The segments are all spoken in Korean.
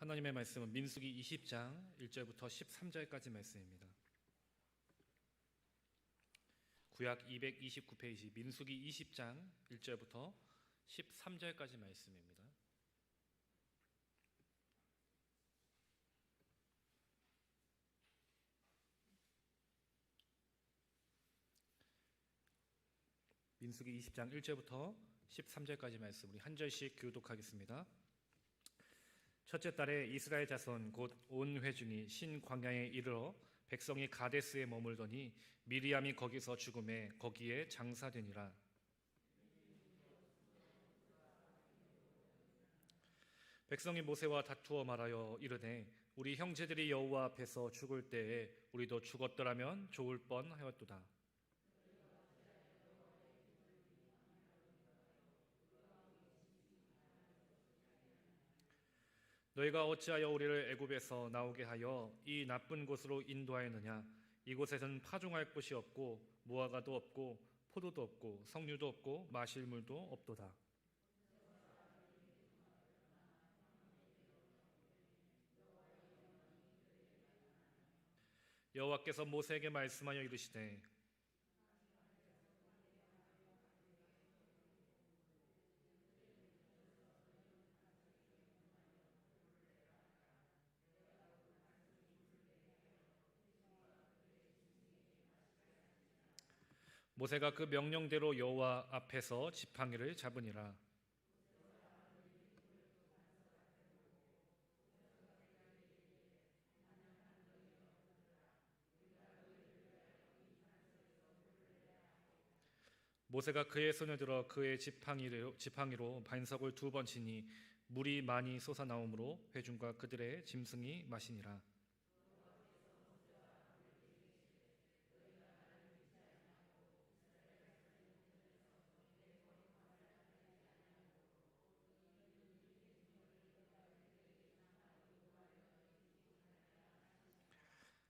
하나님의 말씀은 민수기 20장 1절부터 13절까지 말씀입니다. 구약 229페이지 민수기 20장 1절부터 13절까지 말씀입니다. 민수기 20장 1절부터 13절까지 말씀 우리 한 절씩 교독하겠습니다. 첫째 달에 이스라엘 자손 곧 온 회중이 신 광야에 이르러 백성이 가데스에 머물더니 미리암이 거기서 죽음에 거기에 장사되니라. 백성이 모세와 다투어 말하여 이르되 우리 형제들이 여호와 앞에서 죽을 때에 우리도 죽었더라면 좋을 뻔하였도다. 너희가 어찌하여 우리를 애굽에서 나오게 하여 이 나쁜 곳으로 인도하였느냐? 이곳에서는 파종할 곳이 없고 무화과도 없고 포도도 없고 석류도 없고 마실 물도 없도다. 여호와께서 모세에게 말씀하여 이르시되 모세가 그 명령대로 여호와 앞에서 지팡이를 잡으니라. 모세가 그의 손을 들어 그의 지팡이로 반석을 2번 치니 물이 많이 솟아나오므로 회중과 그들의 짐승이 마시니라.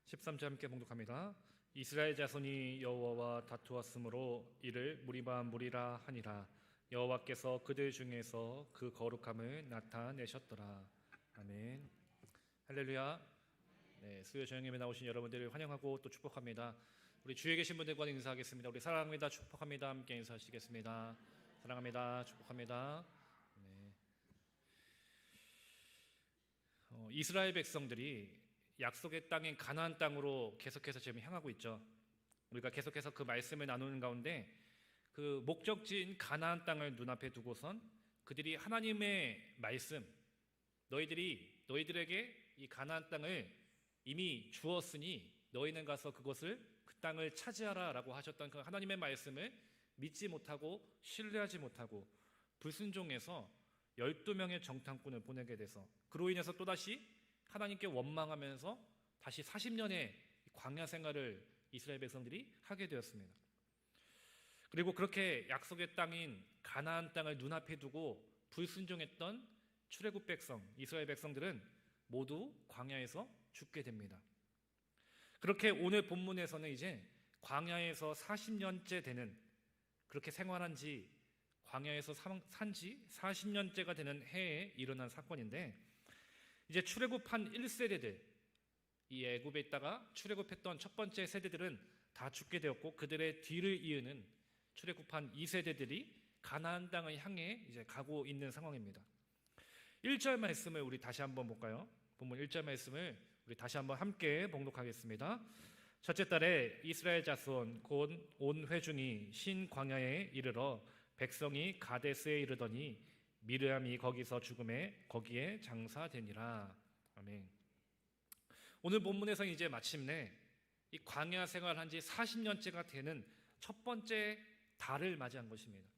(13절) 함께 봉독합니다. 이스라엘 자손이 여호와와 다투었으므로 이를 무리라 하니라. 여호와께서 그들 중에서 그 거룩함을 나타내셨더라. 아멘. 할렐루야. 네, 수요 저녁에 나오신 여러분들을 환영하고 또 축복합니다. 우리 주위에 계신 분들과 인사하겠습니다. 우리 사랑합니다, 축복합니다. 함께 인사하시겠습니다. 사랑합니다, 축복합니다. 네. 이스라엘 백성들이 약속의 땅인 가나안 땅으로 계속해서 지금 향하고 있죠. 우리가 계속해서 그 말씀을 나누는 가운데 그 목적지인 가나안 땅을 눈앞에 두고선 그들이 하나님의 말씀, 너희들에게 이 가나안 땅을 이미 주었으니 너희는 가서 그 땅을 차지하라 라고 하셨던 그 하나님의 말씀을 믿지 못하고 신뢰하지 못하고 불순종해서 12명의 정탐꾼을 보내게 돼서 그로 인해서 또다시 하나님께 원망하면서 다시 40년의 광야 생활을 이스라엘 백성들이 하게 되었습니다. 그리고 그렇게 약속의 땅인 가나안 땅을 눈앞에 두고 불순종했던 출애굽 백성, 이스라엘 백성들은 모두 광야에서 죽게 됩니다. 그렇게 오늘 본문에서는 이제 광야에서 40년째 되는, 그렇게 생활한 지, 광야에서 산 지 40년째가 되는 해에 일어난 사건인데, 이제 출애굽한 1세대들, 이 애굽에 있다가 출애굽했던 첫 번째 세대들은 다 죽게 되었고 그들의 뒤를 이으는 출애굽한 2세대들이 가나안 땅을 향해 이제 가고 있는 상황입니다. 1절 말씀을 우리 다시 한번 볼까요? 본문 1절 말씀을 우리 다시 한번 함께 봉독하겠습니다. 첫째 달에 이스라엘 자손 곧 온 회중이 신 광야에 이르러 백성이 가데스에 이르더니 미르암이 거기서 죽음에 거기에 장사되니라. 아멘. 오늘 본문에서 이제 마침내 이 광야 생활한 지 40년째가 되는 첫 번째 달을 맞이한 것입니다.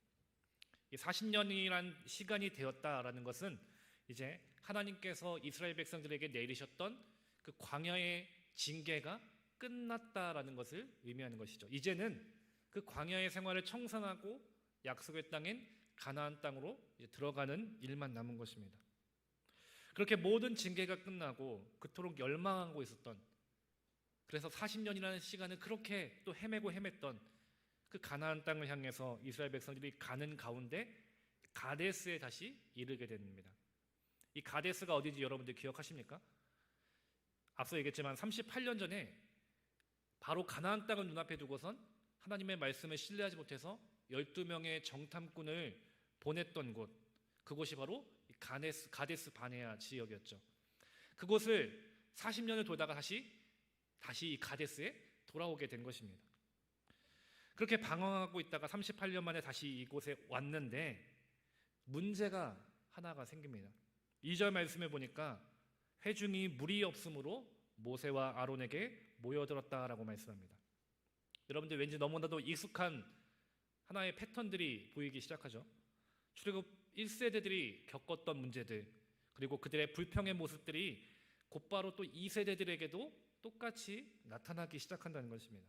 이 40년이란 시간이 되었다라는 것은 이제 하나님께서 이스라엘 백성들에게 내리셨던 그 광야의 징계가 끝났다라는 것을 의미하는 것이죠. 이제는 그 광야의 생활을 청산하고 약속의 땅인 가나안 땅으로 들어가는 일만 남은 것입니다. 그렇게 모든 징계가 끝나고 그토록 열망하고 있었던, 그래서 40년이라는 시간을 그렇게 또 헤맸던 그 가나안 땅을 향해서 이스라엘 백성들이 가는 가운데 가데스에 다시 이르게 됩니다. 이 가데스가 어디인지 여러분들 기억하십니까? 앞서 얘기했지만 38년 전에 바로 가나안 땅을 눈앞에 두고선 하나님의 말씀을 신뢰하지 못해서 12명의 정탐꾼을 보냈던 곳, 그곳이 바로 이 가데스 바네아 지역이었죠. 그곳을 40년을 돌다가 다시 이 가데스에 돌아오게 된 것입니다. 그렇게 방황하고 있다가 38년 만에 다시 이곳에 왔는데 문제가 하나가 생깁니다. 2절 말씀에 보니까 회중이 물이 없으므로 모세와 아론에게 모여들었다라고 말씀합니다. 여러분들 왠지 너무나도 익숙한 하나의 패턴들이 보이기 시작하죠. 출애굽 1세대들이 겪었던 문제들, 그리고 그들의 불평의 모습들이 곧바로 또 2세대들에게도 똑같이 나타나기 시작한다는 것입니다.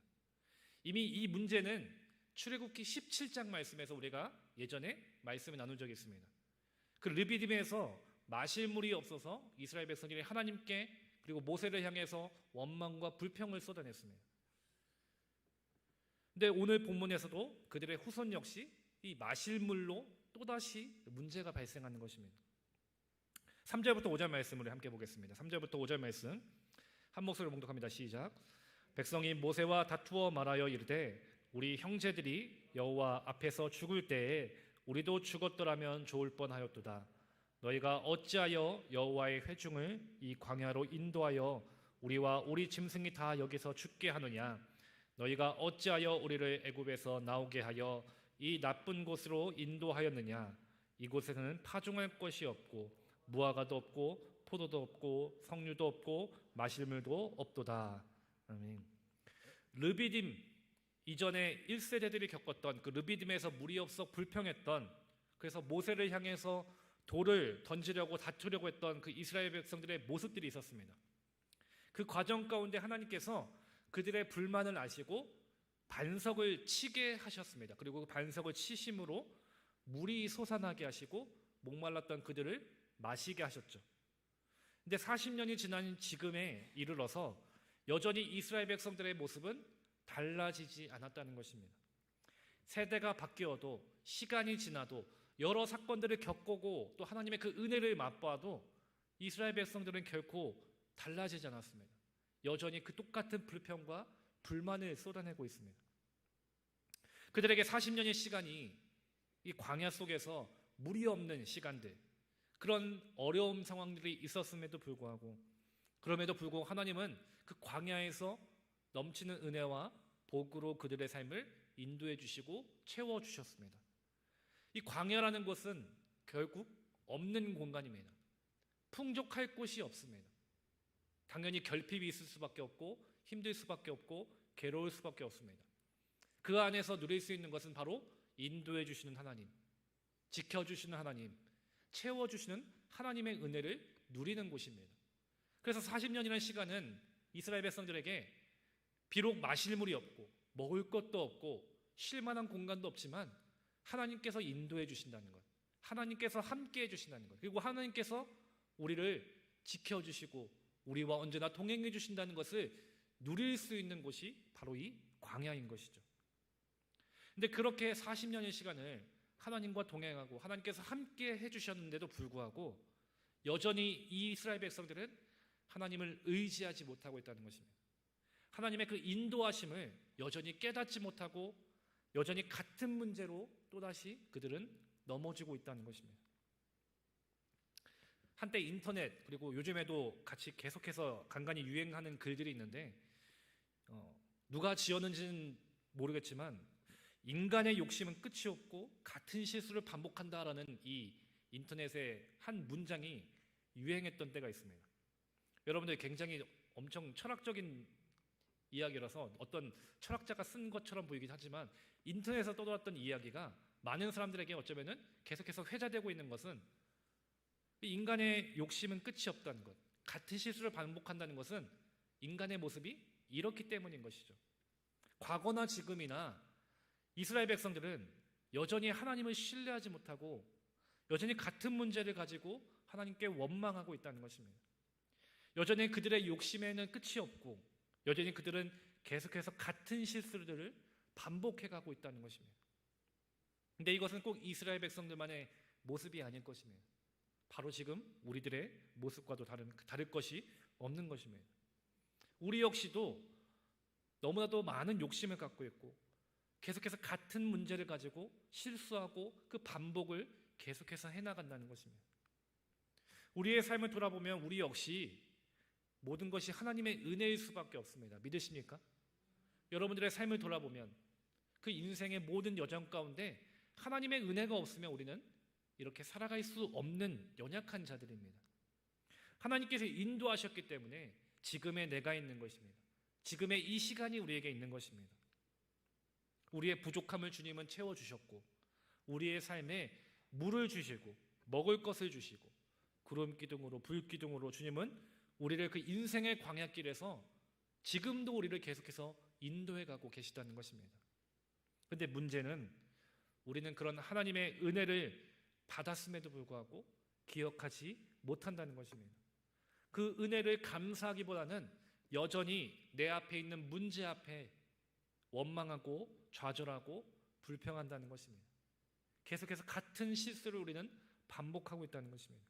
이미 이 문제는 출애굽기 17장 말씀에서 우리가 예전에 말씀을 나눈 적이 있습니다. 그 르비딤에서 마실 물이 없어서 이스라엘 백성들이 하나님께 그리고 모세를 향해서 원망과 불평을 쏟아냈습니다. 근데 오늘 본문에서도 그들의 후손 역시 이 마실 물로 또다시 문제가 발생하는 것입니다. 3절부터 5절 말씀을 함께 보겠습니다. 3절부터 5절 말씀 한 목소리로 봉독합니다. 시작. 백성이 모세와 다투어 말하여 이르되 우리 형제들이 여호와 앞에서 죽을 때에 우리도 죽었더라면 좋을 뻔하였도다. 너희가 어찌하여 여호와의 회중을 이 광야로 인도하여 우리와 우리 짐승이 다 여기서 죽게 하느냐? 너희가 어찌하여 우리를 애굽에서 나오게 하여 이 나쁜 곳으로 인도하였느냐? 이곳에는 파종할 것이 없고 무화과도 없고 포도도 없고 석류도 없고 마실 물도 없도다. 아멘. 르비딤 이전에 1세대들이 겪었던 그 르비딤에서 물이 없어 불평했던, 그래서 모세를 향해서 돌을 던지려고 다투려고 했던 그 이스라엘 백성들의 모습들이 있었습니다. 그 과정 가운데 하나님께서 그들의 불만을 아시고 반석을 치게 하셨습니다. 그리고 그 반석을 치심으로 물이 솟아나게 하시고 목말랐던 그들을 마시게 하셨죠. 근데 40년이 지난 지금에 이르러서 여전히 이스라엘 백성들의 모습은 달라지지 않았다는 것입니다. 세대가 바뀌어도 시간이 지나도 여러 사건들을 겪고 또 하나님의 그 은혜를 맛봐도 이스라엘 백성들은 결코 달라지지 않았습니다. 여전히 그 똑같은 불평과 불만을 쏟아내고 있습니다. 그들에게 40년의 시간이 이 광야 속에서 물이 없는 시간들, 그런 어려운 상황들이 있었음에도 불구하고, 그럼에도 불구하고 하나님은 그 광야에서 넘치는 은혜와 복으로 그들의 삶을 인도해 주시고 채워 주셨습니다. 이 광야라는 곳은 결국 없는 공간입니다. 풍족할 곳이 없습니다. 당연히 결핍이 있을 수밖에 없고 힘들 수밖에 없고 괴로울 수밖에 없습니다. 그 안에서 누릴 수 있는 것은 바로 인도해 주시는 하나님, 지켜주시는 하나님, 채워주시는 하나님의 은혜를 누리는 곳입니다. 그래서 40년이라는 시간은 이스라엘 백성들에게 비록 마실 물이 없고 먹을 것도 없고 쉴 만한 공간도 없지만 하나님께서 인도해 주신다는 것, 하나님께서 함께 해주신다는 것, 그리고 하나님께서 우리를 지켜주시고 우리와 언제나 동행해 주신다는 것을 누릴 수 있는 곳이 바로 이 광야인 것이죠. 근데 그렇게 40년의 시간을 하나님과 동행하고 하나님께서 함께 해주셨는데도 불구하고 여전히 이 이스라엘 백성들은 하나님을 의지하지 못하고 있다는 것입니다. 하나님의 그 인도하심을 여전히 깨닫지 못하고 여전히 같은 문제로 또다시 그들은 넘어지고 있다는 것입니다. 한때 인터넷 그리고 요즘에도 같이 계속해서 간간히 유행하는 글들이 있는데 누가 지었는지는 모르겠지만 인간의 욕심은 끝이 없고 같은 실수를 반복한다라는 이 인터넷의 한 문장이 유행했던 때가 있습니다. 여러분들 굉장히 엄청 철학적인 이야기라서 어떤 철학자가 쓴 것처럼 보이긴 하지만 인터넷에서 떠돌았던 이야기가 많은 사람들에게 어쩌면은 계속해서 회자되고 있는 것은 인간의 욕심은 끝이 없다는 것, 같은 실수를 반복한다는 것은 인간의 모습이 이렇기 때문인 것이죠. 과거나 지금이나 이스라엘 백성들은 여전히 하나님을 신뢰하지 못하고 여전히 같은 문제를 가지고 하나님께 원망하고 있다는 것입니다. 여전히 그들의 욕심에는 끝이 없고 여전히 그들은 계속해서 같은 실수들을 반복해가고 있다는 것입니다. 근데 이것은 꼭 이스라엘 백성들만의 모습이 아닐 것입니다. 바로 지금 우리들의 모습과도 다를 것이 없는 것입니다. 우리 역시도 너무나도 많은 욕심을 갖고 있고 계속해서 같은 문제를 가지고 실수하고 그 반복을 계속해서 해나간다는 것입니다. 우리의 삶을 돌아보면 우리 역시 모든 것이 하나님의 은혜일 수밖에 없습니다. 믿으십니까? 여러분들의 삶을 돌아보면 그 인생의 모든 여정 가운데 하나님의 은혜가 없으면 우리는 이렇게 살아갈 수 없는 연약한 자들입니다. 하나님께서 인도하셨기 때문에 지금의 내가 있는 것입니다. 지금의 이 시간이 우리에게 있는 것입니다. 우리의 부족함을 주님은 채워주셨고 우리의 삶에 물을 주시고 먹을 것을 주시고 구름 기둥으로 불 기둥으로 주님은 우리를 그 인생의 광야길에서 지금도 우리를 계속해서 인도해 가고 계시다는 것입니다. 그런데 문제는 우리는 그런 하나님의 은혜를 받았음에도 불구하고 기억하지 못한다는 것입니다. 그 은혜를 감사하기보다는 여전히 내 앞에 있는 문제 앞에 원망하고 좌절하고 불평한다는 것입니다. 계속해서 같은 실수를 우리는 반복하고 있다는 것입니다.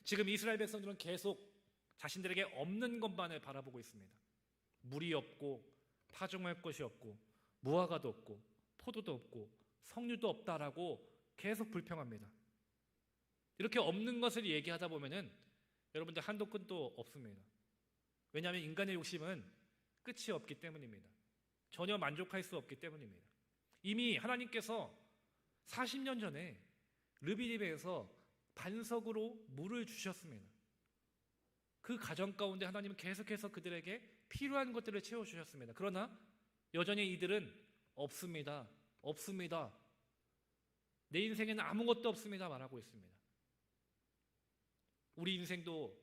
지금 이스라엘 백성들은 계속 자신들에게 없는 것만을 바라보고 있습니다. 물이 없고 파종할 것이 없고 무화과도 없고 포도도 없고 석류도 없다라고 계속 불평합니다. 이렇게 없는 것을 얘기하다 보면은 여러분들 한도 끝도 없습니다. 왜냐하면 인간의 욕심은 끝이 없기 때문입니다. 전혀 만족할 수 없기 때문입니다. 이미 하나님께서 40년 전에 르비딤에서 반석으로 물을 주셨습니다. 그 가정 가운데 하나님은 계속해서 그들에게 필요한 것들을 채워주셨습니다. 그러나 여전히 이들은 없습니다. 없습니다. 내 인생에는 아무것도 없습니다 말하고 있습니다. 우리 인생도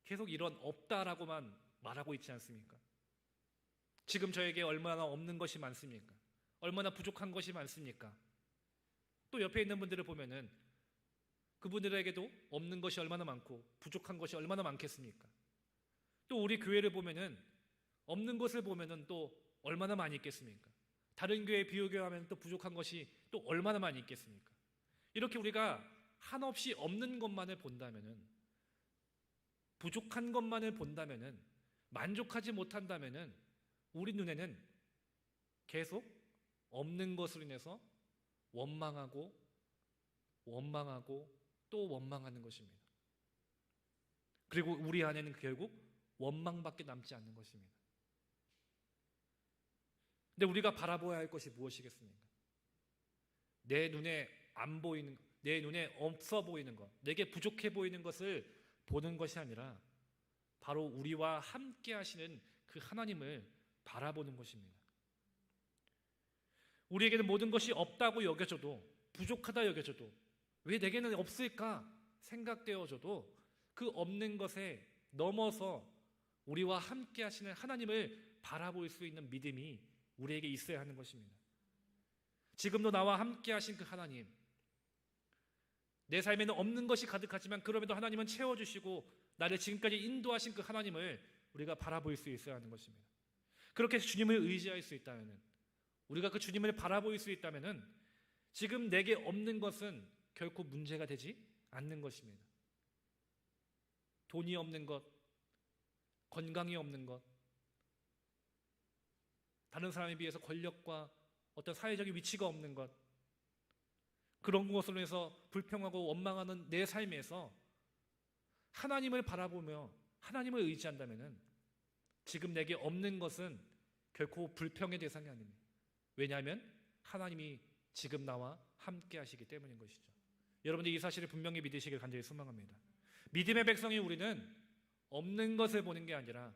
계속 이런 없다라고만 말하고 있지 않습니까? 지금 저에게 얼마나 없는 것이 많습니까? 얼마나 부족한 것이 많습니까? 또 옆에 있는 분들을 보면은 그분들에게도 없는 것이 얼마나 많고 부족한 것이 얼마나 많겠습니까? 또 우리 교회를 보면은 없는 것을 보면은 또 얼마나 많이 있겠습니까? 다른 교회에 비교하면 또 부족한 것이 또 얼마나 많이 있겠습니까? 이렇게 우리가 한없이 없는 것만을 본다면은, 부족한 것만을 본다면은, 만족하지 못한다면은 우리 눈에는 계속 없는 것으로 인해서 원망하고 또 원망하는 것입니다. 그리고 우리 안에는 결국 원망밖에 남지 않는 것입니다. 근데 우리가 바라보아야 할 것이 무엇이겠습니까? 내 눈에 안 보이는 것, 내 눈에 없어 보이는 것, 내게 부족해 보이는 것을 보는 것이 아니라 바로 우리와 함께 하시는 그 하나님을 바라보는 것입니다. 우리에게는 모든 것이 없다고 여겨져도, 부족하다 여겨져도, 왜 내게는 없을까 생각되어져도 그 없는 것에 넘어서 우리와 함께 하시는 하나님을 바라볼 수 있는 믿음이 우리에게 있어야 하는 것입니다. 지금도 나와 함께 하신 그 하나님, 내 삶에는 없는 것이 가득하지만 그럼에도 하나님은 채워주시고 나를 지금까지 인도하신 그 하나님을 우리가 바라볼 수 있어야 하는 것입니다. 그렇게 주님을 의지할 수 있다면, 우리가 그 주님을 바라볼 수 있다면 지금 내게 없는 것은 결코 문제가 되지 않는 것입니다. 돈이 없는 것, 건강이 없는 것, 다른 사람에 비해서 권력과 어떤 사회적인 위치가 없는 것, 그런 것으로 해서 불평하고 원망하는 내 삶에서 하나님을 바라보며 하나님을 의지한다면 지금 내게 없는 것은 결코 불평의 대상이 아닙니다. 왜냐하면 하나님이 지금 나와 함께 하시기 때문인 것이죠. 여러분들 이 사실을 분명히 믿으시길 간절히 소망합니다. 믿음의 백성이 우리는 없는 것을 보는 게 아니라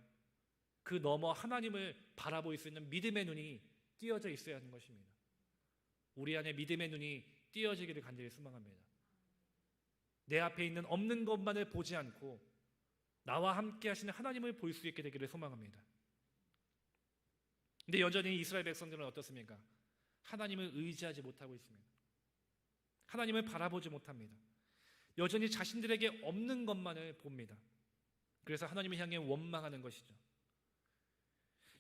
그 너머 하나님을 바라볼 수 있는 믿음의 눈이 띄어져 있어야 하는 것입니다. 우리 안에 믿음의 눈이 띄어지기를 간절히 소망합니다. 내 앞에 있는 없는 것만을 보지 않고 나와 함께 하시는 하나님을 볼 수 있게 되기를 소망합니다. 근데 여전히 이스라엘 백성들은 어떻습니까? 하나님을 의지하지 못하고 있습니다. 하나님을 바라보지 못합니다. 여전히 자신들에게 없는 것만을 봅니다. 그래서 하나님을 향해 원망하는 것이죠.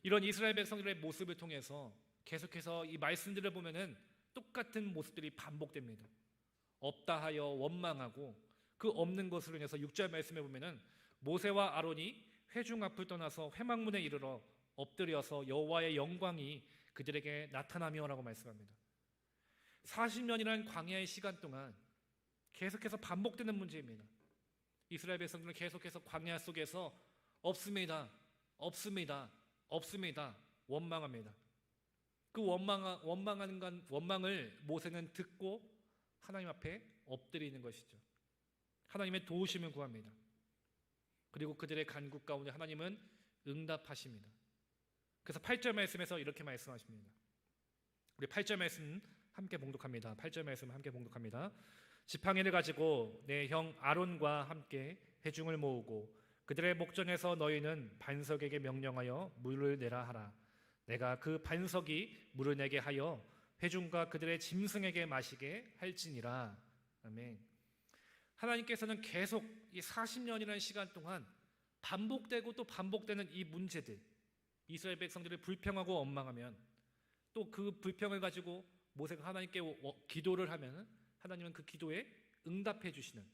이런 이스라엘 백성들의 모습을 통해서 계속해서 이 말씀들을 보면은 똑같은 모습들이 반복됩니다. 없다 하여 원망하고 그 없는 것으로 인해서 6절 말씀에 보면은 모세와 아론이 회중 앞을 떠나서 회막문에 이르러 엎드려서 여호와의 영광이 그들에게 나타나며라고 말씀합니다. 40년이라는 광야의 시간 동안 계속해서 반복되는 문제입니다. 이스라엘 백성들은 계속해서 광야 속에서 없습니다, 없습니다, 없습니다, 원망합니다. 그 원망을 모세는 듣고 하나님 앞에 엎드리는 것이죠. 하나님의 도우심을 구합니다. 그리고 그들의 간구 가운데 하나님은 응답하십니다. 그래서 8절 말씀에서 이렇게 말씀하십니다. 우리 8절 말씀 함께 봉독합니다. 8절 말씀 함께 봉독합니다. 지팡이를 가지고 내 형 아론과 함께 회중을 모으고 그들의 목전에서 너희는 반석에게 명령하여 물을 내라 하라. 내가 그 반석이 물을 내게 하여 회중과 그들의 짐승에게 마시게 할지니라. 아멘. 하나님께서는 계속 이 40년이라는 시간 동안 반복되고 또 반복되는 이 문제들, 이스라엘 백성들을 불평하고 원망하면 또 그 불평을 가지고 모세가 하나님께 기도를 하면 하나님은 그 기도에 응답해 주시는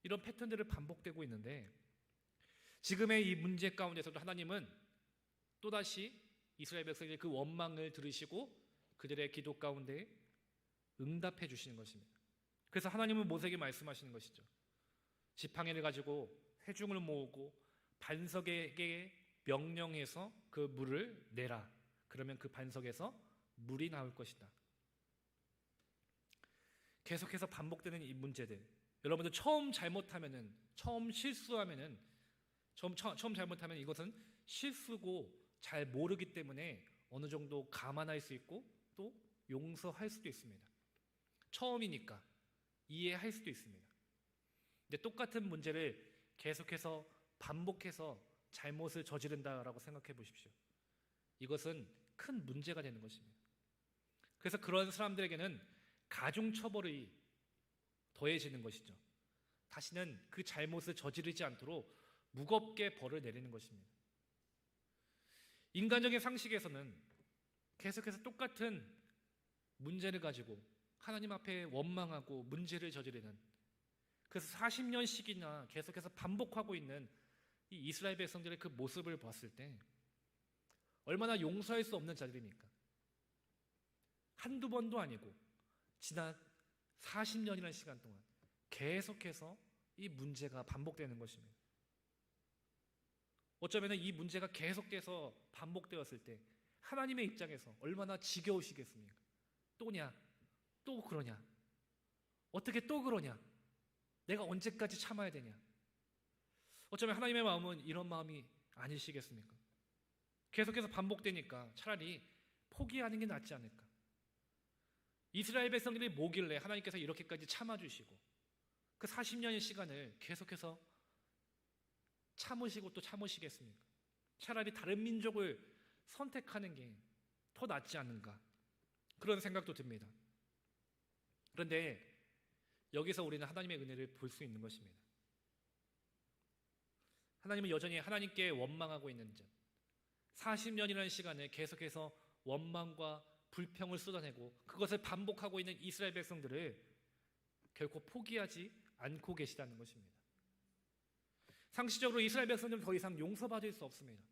이런 패턴들을 반복되고 있는데, 지금의 이 문제 가운데서도 하나님은 또다시 이스라엘 백성의 그 원망을 들으시고 그들의 기도 가운데 응답해 주시는 것입니다. 그래서 하나님은 모세에게 말씀하시는 것이죠. 지팡이를 가지고 회중을 모으고 반석에게 명령해서 그 물을 내라. 그러면 그 반석에서 물이 나올 것이다. 계속해서 반복되는 이 문제들, 여러분들 처음 실수하면은 처음 잘못하면 이것은 실수고 잘 모르기 때문에 어느 정도 감안할 수 있고 또 용서할 수도 있습니다. 처음이니까 이해할 수도 있습니다. 근데 똑같은 문제를 계속해서 반복해서 잘못을 저지른다라고 생각해 보십시오. 이것은 큰 문제가 되는 것입니다. 그래서 그런 사람들에게는 가중처벌이 더해지는 것이죠. 다시는 그 잘못을 저지르지 않도록 무겁게 벌을 내리는 것입니다. 인간적인 상식에서는 계속해서 똑같은 문제를 가지고 하나님 앞에 원망하고 문제를 저지르는, 그래서 40년씩이나 계속해서 반복하고 있는 이 이스라엘 백성들의 그 모습을 봤을 때 얼마나 용서할 수 없는 자들입니까? 한두 번도 아니고 지난 40년이라는 시간 동안 계속해서 이 문제가 반복되는 것입니다. 어쩌면 이 문제가 계속돼서 반복되었을 때 하나님의 입장에서 얼마나 지겨우시겠습니까? 또냐? 또 그러냐? 어떻게 또 그러냐? 내가 언제까지 참아야 되냐? 어쩌면 하나님의 마음은 이런 마음이 아니시겠습니까? 계속해서 반복되니까 차라리 포기하는 게 낫지 않을까? 이스라엘 백성들이 뭐길래 하나님께서 이렇게까지 참아주시고 그 40년의 시간을 계속해서 참으시고 또 참으시겠습니까? 차라리 다른 민족을 선택하는 게 더 낫지 않은가, 그런 생각도 듭니다. 그런데 여기서 우리는 하나님의 은혜를 볼 수 있는 것입니다. 하나님은 여전히 하나님께 원망하고 있는 자, 40년이라는 시간을 계속해서 원망과 불평을 쏟아내고 그것을 반복하고 있는 이스라엘 백성들을 결코 포기하지 않고 계시다는 것입니다. 상식적으로 이스라엘 백성들은 더 이상 용서받을 수 없습니다.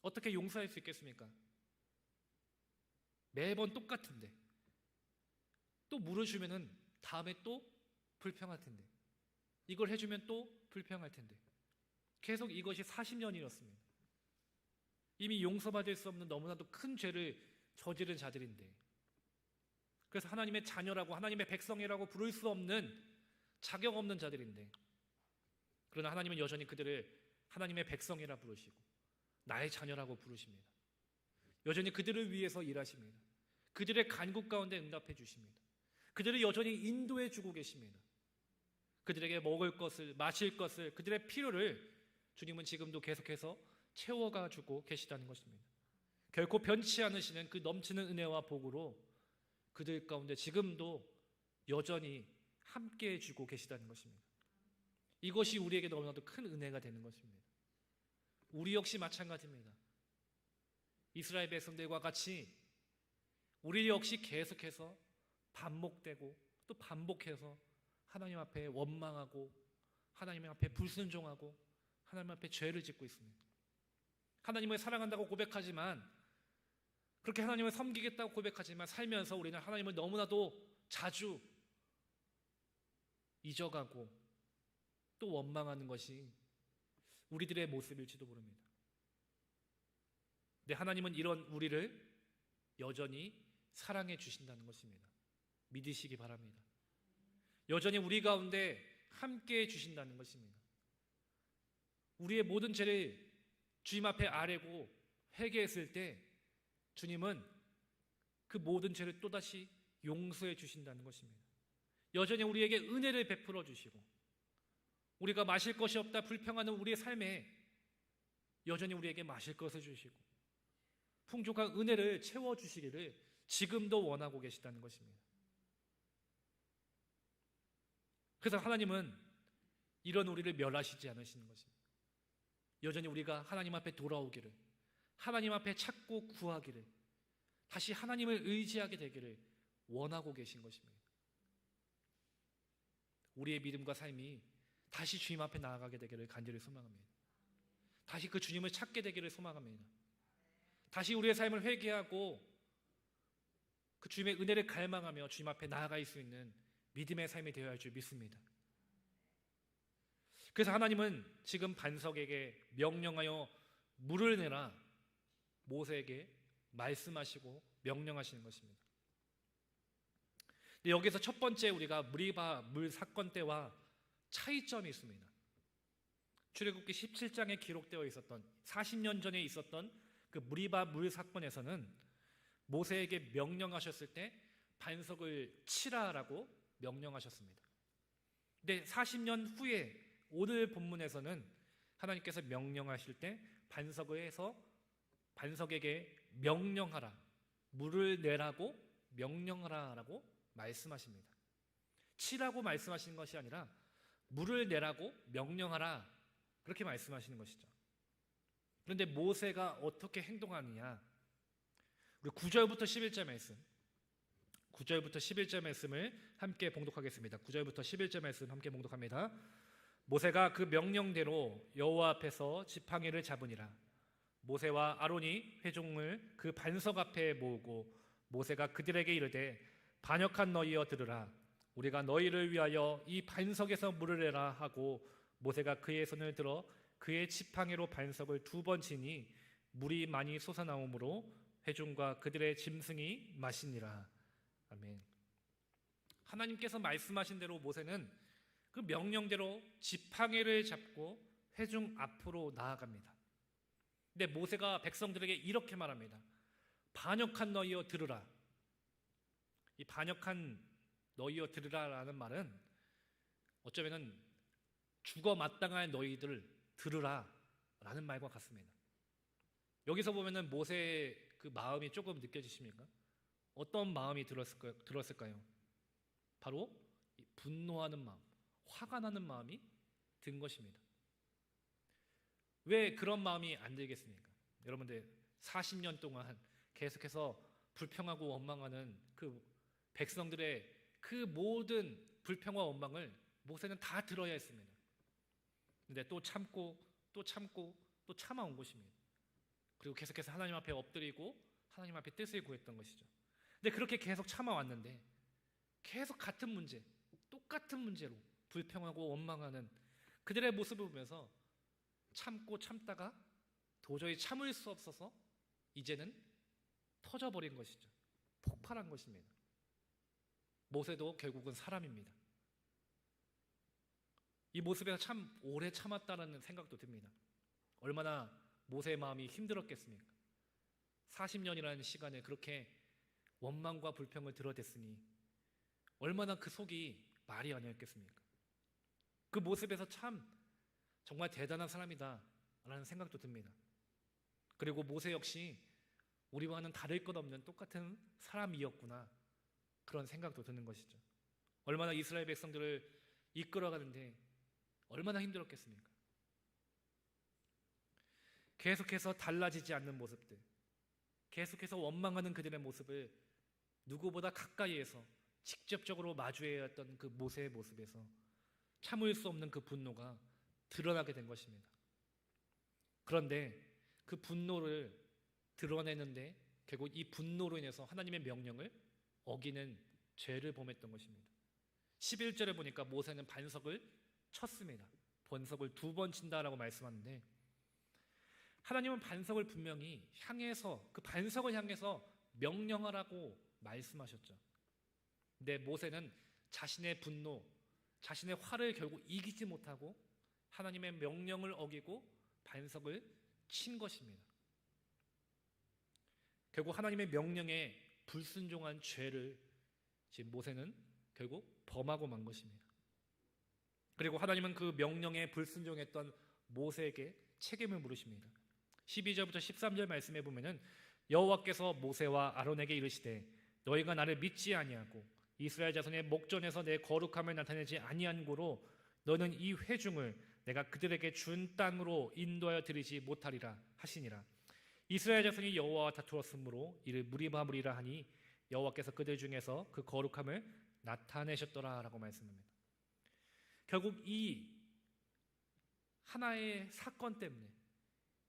어떻게 용서할 수 있겠습니까? 매번 똑같은데 또 물어주면은 다음에 또 불평할 텐데, 이걸 해주면 또 불평할 텐데, 계속 이것이 40년이었습니다. 이미 용서받을 수 없는 너무나도 큰 죄를 저지른 자들인데, 그래서 하나님의 자녀라고 하나님의 백성이라고 부를 수 없는 자격 없는 자들인데, 그러나 하나님은 여전히 그들을 하나님의 백성이라 부르시고 나의 자녀라고 부르십니다. 여전히 그들을 위해서 일하십니다. 그들의 간구 가운데 응답해 주십니다. 그들을 여전히 인도해 주고 계십니다. 그들에게 먹을 것을, 마실 것을, 그들의 필요를 주님은 지금도 계속해서 채워가 주고 계시다는 것입니다. 결코 변치 않으시는 그 넘치는 은혜와 복으로 그들 가운데 지금도 여전히 함께해 주고 계시다는 것입니다. 이것이 우리에게 너무나도 큰 은혜가 되는 것입니다. 우리 역시 마찬가지입니다. 이스라엘 백성들과 같이 우리 역시 계속해서 반복되고 또 반복해서 하나님 앞에 원망하고 하나님 앞에 불순종하고 하나님 앞에 죄를 짓고 있습니다. 하나님을 사랑한다고 고백하지만, 그렇게 하나님을 섬기겠다고 고백하지만 살면서 우리는 하나님을 너무나도 자주 잊어가고 또 원망하는 것이 우리들의 모습일지도 모릅니다. 근데 하나님은 이런 우리를 여전히 사랑해 주신다는 것입니다. 믿으시기 바랍니다. 여전히 우리 가운데 함께 해 주신다는 것입니다. 우리의 모든 죄를 주님 앞에 아뢰고 회개했을 때 주님은 그 모든 죄를 또다시 용서해 주신다는 것입니다. 여전히 우리에게 은혜를 베풀어 주시고, 우리가 마실 것이 없다 불평하는 우리의 삶에 여전히 우리에게 마실 것을 주시고 풍족한 은혜를 채워주시기를 지금도 원하고 계시다는 것입니다. 그래서 하나님은 이런 우리를 멸하시지 않으시는 것입니다. 여전히 우리가 하나님 앞에 돌아오기를, 하나님 앞에 찾고 구하기를, 다시 하나님을 의지하게 되기를 원하고 계신 것입니다. 우리의 믿음과 삶이 다시 주님 앞에 나아가게 되기를 간절히 소망합니다. 다시 그 주님을 찾게 되기를 소망합니다. 다시 우리의 삶을 회개하고 그 주님의 은혜를 갈망하며 주님 앞에 나아갈 수 있는 믿음의 삶이 되어야 할 줄 믿습니다. 그래서 하나님은 지금 반석에게 명령하여 물을 내라 모세에게 말씀하시고 명령하시는 것입니다. 근데 여기서 첫 번째 우리가 무리바 물 사건 때와 차이점이 있습니다. 출애굽기 17장에 기록되어 있었던 40년 전에 있었던 그 무리바 물 사건에서는 모세에게 명령하셨을 때 반석을 치라라고 명령하셨습니다. 근데 40년 후에 오늘 본문에서는 하나님께서 명령하실 때 반석에게 명령하라, 물을 내라고 명령하라라고 말씀하십니다. 치라고 말씀하시는 것이 아니라 물을 내라고 명령하라, 그렇게 말씀하시는 것이죠. 그런데 모세가 어떻게 행동하느냐, 우리 9절부터 11절 말씀, 9절부터 11절 말씀을 함께 봉독하겠습니다. 9절부터 11절 말씀 함께 봉독합니다. 모세가 그 명령대로 여호와 앞에서 지팡이를 잡으니라. 모세와 아론이 회중을 그 반석 앞에 모으고 모세가 그들에게 이르되 반역한 너희여 들으라. 우리가 너희를 위하여 이 반석에서 물을 내라 하고 모세가 그의 손을 들어 그의 지팡이로 반석을 2번 치니 물이 많이 솟아나오므로 회중과 그들의 짐승이 마시니라. 아멘. 하나님께서 말씀하신 대로 모세는 그 명령대로 지팡이를 잡고 회중 앞으로 나아갑니다. 근데 모세가 백성들에게 이렇게 말합니다. 반역한 너희여 들으라. 이 반역한 너희여 들으라라는 말은 어쩌면은 죽어 마땅할 너희들 들으라라는 말과 같습니다. 여기서 보면은 모세의 그 마음이 조금 느껴지십니까? 어떤 마음이 들었을까요? 바로 분노하는 마음, 화가 나는 마음이 든 것입니다. 왜 그런 마음이 안 들겠습니까? 여러분들 40년 동안 계속해서 불평하고 원망하는 그 백성들의 그 모든 불평과 원망을 모세는 다 들어야 했습니다. 근데 또 참고 또 참고 또 참아온 것입니다. 그리고 계속해서 하나님 앞에 엎드리고 하나님 앞에 뜻을 구했던 것이죠. 근데 그렇게 계속 참아왔는데 계속 같은 문제, 똑같은 문제로 불평하고 원망하는 그들의 모습을 보면서 참고 참다가 도저히 참을 수 없어서 이제는 터져버린 것이죠. 폭발한 것입니다. 모세도 결국은 사람입니다. 이 모습에서 참 오래 참았다는 생각도 듭니다. 얼마나 모세의 마음이 힘들었겠습니까? 40년이라는 시간에 그렇게 원망과 불평을 들어댔으니 얼마나 그 속이 말이 아니었겠습니까? 그 모습에서 참 정말 대단한 사람이다 라는 생각도 듭니다. 그리고 모세 역시 우리와는 다를 것 없는 똑같은 사람이었구나, 그런 생각도 드는 것이죠. 얼마나 이스라엘 백성들을 이끌어가는데 얼마나 힘들었겠습니까? 계속해서 달라지지 않는 모습들, 계속해서 원망하는 그들의 모습을 누구보다 가까이에서 직접적으로 마주해야 했던 그 모세의 모습에서 참을 수 없는 그 분노가 드러나게 된 것입니다. 그런데 그 분노를 드러내는데 결국 이 분노로 인해서 하나님의 명령을 어기는 죄를 범했던 것입니다. 11절에 보니까 모세는 반석을 쳤습니다. 반석을 2번 친다라고 말씀하는데, 하나님은 반석을 분명히 향해서, 그 반석을 향해서 명령하라고 말씀하셨죠. 근데 모세는 자신의 분노, 자신의 화를 결국 이기지 못하고 하나님의 명령을 어기고 반석을 친 것입니다. 결국 하나님의 명령에 불순종한 죄를 지금 모세는 결국 범하고 만 것입니다. 그리고 하나님은 그 명령에 불순종했던 모세에게 책임을 물으십니다. 12절부터 13절 말씀에 보면은 여호와께서 모세와 아론에게 이르시되 너희가 나를 믿지 아니하고 이스라엘 자손의 목전에서 내 거룩함을 나타내지 아니한 고로 너는 이 회중을 내가 그들에게 준 땅으로 인도하여 드리지 못하리라 하시니라. 이스라엘 자손이 여호와와 다투었으므로 이를 무리바무리라 하니 여호와께서 그들 중에서 그 거룩함을 나타내셨더라라고 말씀합니다. 결국 이 하나의 사건 때문에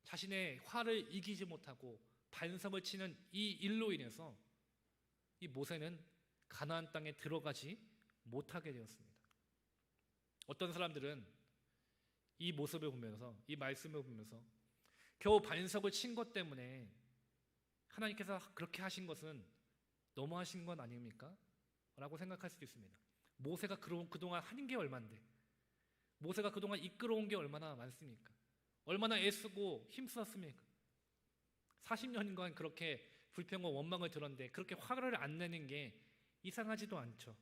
자신의 화를 이기지 못하고 반석을 치는 이 일로 인해서 이 모세는 가나안 땅에 들어가지 못하게 되었습니다. 어떤 사람들은 이 모습을 보면서, 이 말씀을 보면서 겨우 반석을 친 것 때문에 하나님께서 그렇게 하신 것은 너무하신 건 아닙니까? 라고 생각할 수도 있습니다. 모세가 그동안 한 게 얼만데, 모세가 그동안 이끌어온 게 얼마나 많습니까? 얼마나 애쓰고 힘썼습니까? 40년간 그렇게 불평과 원망을 들었는데 그렇게 화를 안 내는 게 이상하지도 않죠.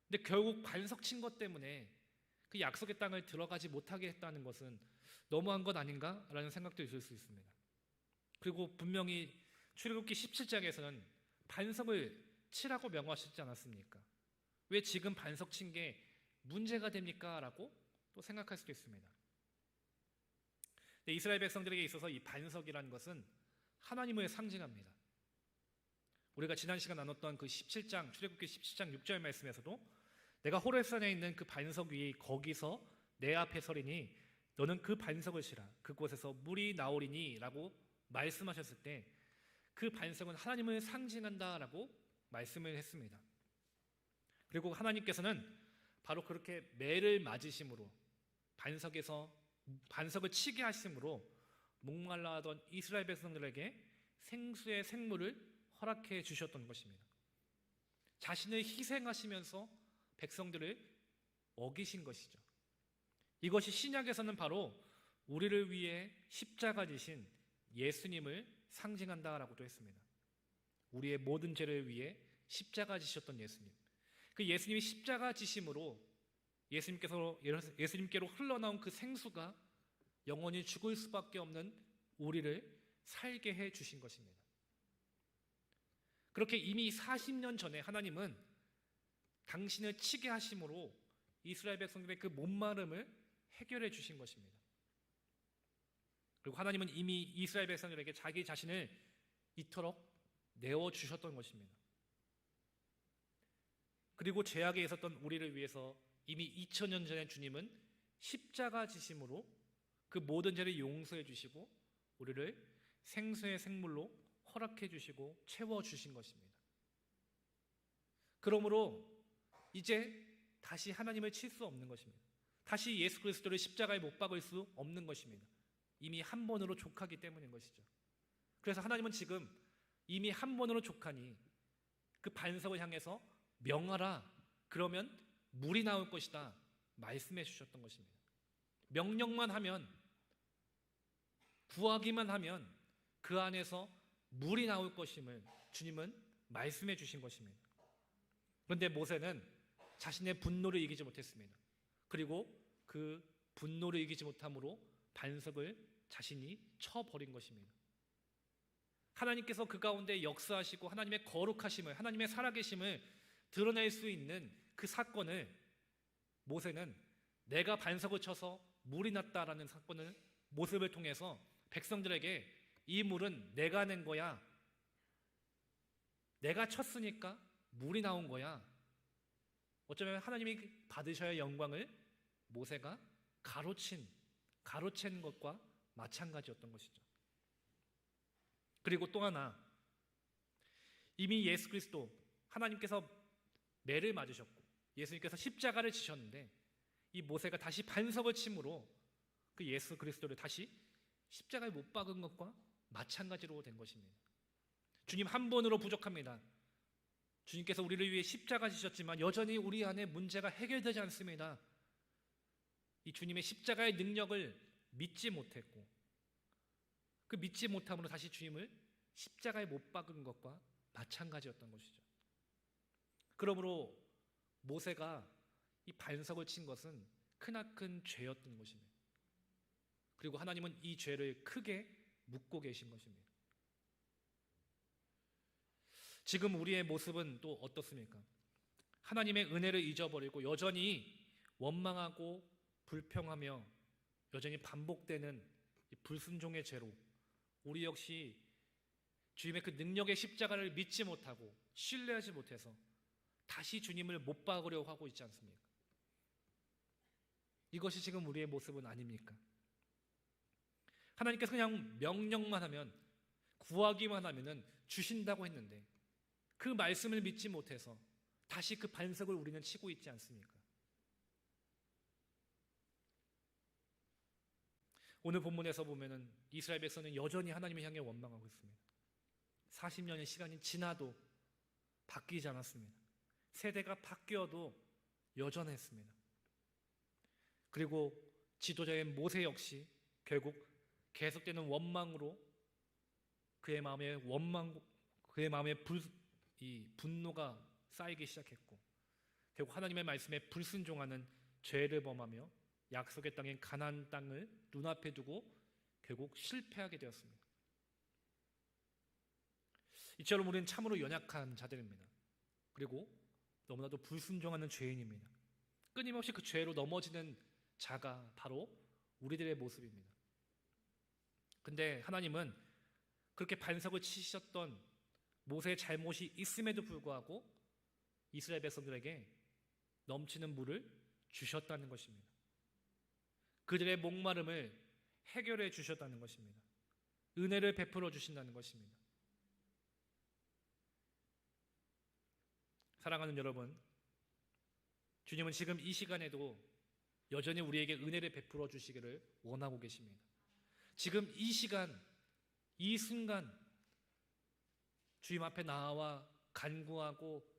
근데 결국 반석 친 것 때문에 그 약속의 땅을 들어가지 못하게 했다는 것은 너무한 것 아닌가? 라는 생각도 있을 수 있습니다. 그리고 분명히 출애굽기 17장에서는 반석을 치라고 명하시지 않았습니까? 왜 지금 반석 친 게 문제가 됩니까? 라고 또 생각할 수도 있습니다. 근데 이스라엘 백성들에게 있어서 이 반석이라는 것은 하나님을 상징합니다. 우리가 지난 시간 나눴던 그 17장, 출애굽기 17장 6절 말씀에서도 내가 호렙산에 있는 그 반석 위에 거기서 내 앞에 서리니 너는 그 반석을 치라 그곳에서 물이 나오리니 라고 말씀하셨을 때 그 반석은 하나님을 상징한다라고 말씀을 했습니다. 그리고 하나님께서는 바로 그렇게 매를 맞으심으로 반석을 치게 하심으로 목말라 하던 이스라엘 백성들에게 생수의 생물을 허락해 주셨던 것입니다. 자신을 희생하시면서 백성들을 어기신 것이죠. 이것이 신약에서는 바로 우리를 위해 십자가 지신 예수님을 상징한다라고도 했습니다. 우리의 모든 죄를 위해 십자가 지셨던 예수님. 그 예수님이 십자가 지심으로 예수님께로 흘러나온 그 생수가 영원히 죽을 수밖에 없는 우리를 살게 해 주신 것입니다. 그렇게 이미 40년 전에 하나님은 당신을 치게 하심으로 이스라엘 백성들의 그 목마름을 해결해 주신 것입니다. 그리고 하나님은 이미 이스라엘 백성들에게 자기 자신을 이토록 내어주셨던 것입니다. 그리고 죄악에 있었던 우리를 위해서 이미 2000년 전에 주님은 십자가 지심으로 그 모든 죄를 용서해 주시고 우리를 생수의 생물로 허락해 주시고 채워주신 것입니다. 그러므로 이제 다시 하나님을 칠 수 없는 것입니다. 다시 예수 그리스도를 십자가에 못 박을 수 없는 것입니다. 이미 한 번으로 족하기 때문인 것이죠. 그래서 하나님은 지금 이미 한 번으로 족하니 그 반석을 향해서 명하라 그러면 물이 나올 것이다 말씀해 주셨던 것입니다. 명령만 하면, 구하기만 하면 그 안에서 물이 나올 것임을 주님은 말씀해 주신 것입니다. 그런데 모세는 자신의 분노를 이기지 못했습니다. 그리고 그 분노를 이기지 못함으로 반석을 자신이 쳐버린 것입니다. 하나님께서 그 가운데 역사하시고 하나님의 거룩하심을, 하나님의 살아계심을 드러낼 수 있는 그 사건을 모세는 내가 반석을 쳐서 물이 났다라는 사건을 모습을 통해서 백성들에게 이 물은 내가 낸 거야. 내가 쳤으니까 물이 나온 거야. 어쩌면 하나님이 받으셔야 할 영광을 모세가 가로챈 것과 마찬가지였던 것이죠. 그리고 또 하나, 이미 예수 그리스도 하나님께서 매를 맞으셨고 예수님께서 십자가를 지셨는데 이 모세가 다시 반석을 침으로 그 예수 그리스도를 다시 십자가에 못 박은 것과 마찬가지로 된 것입니다. 주님 한 번으로 부족합니다. 주님께서 우리를 위해 십자가 지셨지만 여전히 우리 안에 문제가 해결되지 않습니다. 이 주님의 십자가의 능력을 믿지 못했고 그 믿지 못함으로 다시 주님을 십자가에 못 박은 것과 마찬가지였던 것이죠. 그러므로 모세가 이 반석을 친 것은 크나큰 죄였던 것입니다. 그리고 하나님은 이 죄를 크게 묻고 계신 것입니다. 지금 우리의 모습은 또 어떻습니까? 하나님의 은혜를 잊어버리고 여전히 원망하고 불평하며 여전히 반복되는 이 불순종의 죄로 우리 역시 주님의 그 능력의 십자가를 믿지 못하고 신뢰하지 못해서 다시 주님을 못 박으려고 하고 있지 않습니까? 이것이 지금 우리의 모습은 아닙니까? 하나님께서 그냥 명령만 하면 구하기만 하면은 주신다고 했는데 그 말씀을 믿지 못해서 다시 그 반석을 우리는 치고 있지 않습니까? 오늘 본문에서 보면은 이스라엘 백성은 여전히 하나님을 향해 원망하고 있습니다. 40년의 시간이 지나도 바뀌지 않았습니다. 세대가 바뀌어도 여전했습니다. 그리고 지도자인 모세 역시 결국 계속되는 원망으로 그의 마음에 분노가 쌓이기 시작했고 결국 하나님의 말씀에 불순종하는 죄를 범하며 약속의 땅인 가나안 땅을 눈앞에 두고 결국 실패하게 되었습니다. 이처럼 우리는 참으로 연약한 자들입니다. 그리고 너무나도 불순종하는 죄인입니다. 끊임없이 그 죄로 넘어지는 자가 바로 우리들의 모습입니다. 근데 하나님은 그렇게 반석을 치셨던 모세의 잘못이 있음에도 불구하고 이스라엘 백성들에게 넘치는 물을 주셨다는 것입니다. 그들의 목마름을 해결해 주셨다는 것입니다. 은혜를 베풀어 주신다는 것입니다. 사랑하는 여러분, 주님은 지금 이 시간에도 여전히 우리에게 은혜를 베풀어 주시기를 원하고 계십니다. 지금 이 시간, 이 순간 주님 앞에 나와 간구하고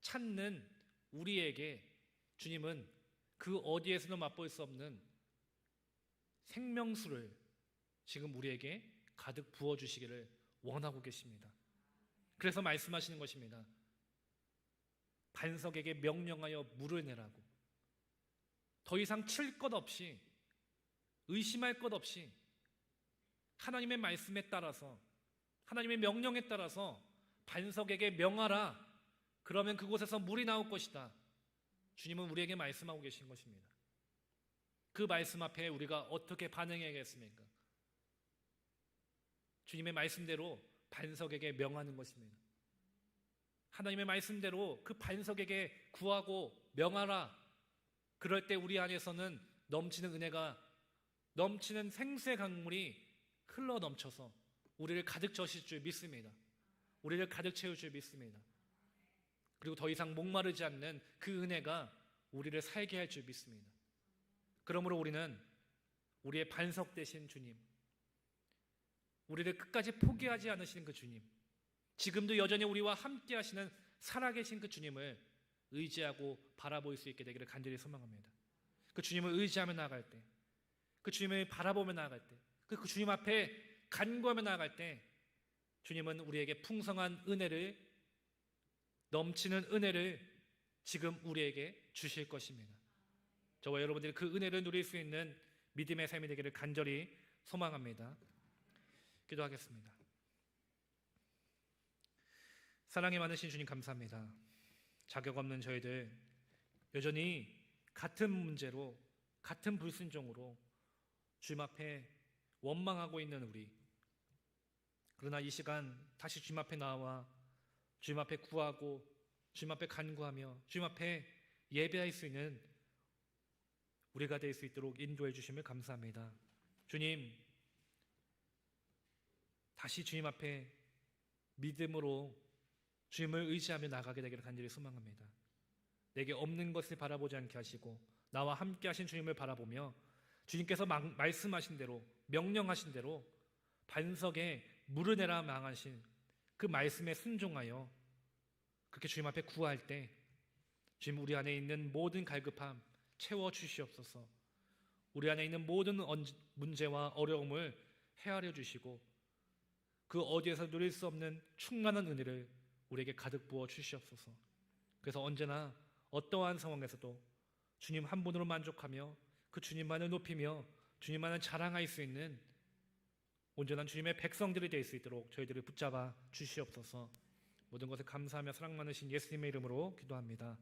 찾는 우리에게 주님은 그 어디에서도 맛볼 수 없는 생명수를 지금 우리에게 가득 부어주시기를 원하고 계십니다. 그래서 말씀하시는 것입니다. 반석에게 명령하여 물을 내라고. 더 이상 칠 것 없이 의심할 것 없이 하나님의 말씀에 따라서 하나님의 명령에 따라서 반석에게 명하라. 그러면 그곳에서 물이 나올 것이다. 주님은 우리에게 말씀하고 계신 것입니다. 그 말씀 앞에 우리가 어떻게 반응해야겠습니까? 주님의 말씀대로 반석에게 명하는 것입니다. 하나님의 말씀대로 그 반석에게 구하고 명하라. 그럴 때 우리 안에서는 넘치는 은혜가 넘치는 생수의 강물이 흘러 넘쳐서 우리를 가득 채우실 줄 믿습니다. 우리를 가득 채울 줄 믿습니다. 그리고 더 이상 목마르지 않는 그 은혜가 우리를 살게 할 줄 믿습니다. 그러므로 우리는 우리의 반석 되신 주님, 우리를 끝까지 포기하지 않으시는 그 주님, 지금도 여전히 우리와 함께 하시는 살아계신 그 주님을 의지하고 바라볼 수 있게 되기를 간절히 소망합니다. 그 주님을 의지하며 나아갈 때, 그 주님을 바라보며 나아갈 때, 그 주님 앞에 간구하며 나아갈 때 주님은 우리에게 풍성한 은혜를, 넘치는 은혜를 지금 우리에게 주실 것입니다. 저와 여러분들이 그 은혜를 누릴 수 있는 믿음의 삶이 되기를 간절히 소망합니다. 기도하겠습니다. 사랑이 많으신 주님 감사합니다. 자격 없는 저희들 여전히 같은 문제로, 같은 불순종으로 주님 앞에 원망하고 있는 우리, 그러나 이 시간 다시 주님 앞에 나와 주님 앞에 구하고 주님 앞에 간구하며 주님 앞에 예배할 수 있는 우리가 될 수 있도록 인도해 주심을 감사합니다. 주님, 다시 주님 앞에 믿음으로 주님을 의지하며 나가게 되기를 간절히 소망합니다. 내게 없는 것을 바라보지 않게 하시고 나와 함께 하신 주님을 바라보며 주님께서 말씀하신 대로, 명령하신 대로 반석에 물을 내라 망하신 그 말씀에 순종하여 그렇게 주님 앞에 구할 때 주님, 우리 안에 있는 모든 갈급함 채워주시옵소서. 우리 안에 있는 모든 문제와 어려움을 헤아려 주시고 그 어디에서 누릴 수 없는 충만한 은혜를 우리에게 가득 부어 주시옵소서. 그래서 언제나 어떠한 상황에서도 주님 한 분으로 만족하며 그 주님만을 높이며 주님만을 자랑할 수 있는 온전한 주님의 백성들이 될 수 있도록 저희들을 붙잡아 주시옵소서. 모든 것을 감사하며 사랑 많으신 예수님의 이름으로 기도합니다.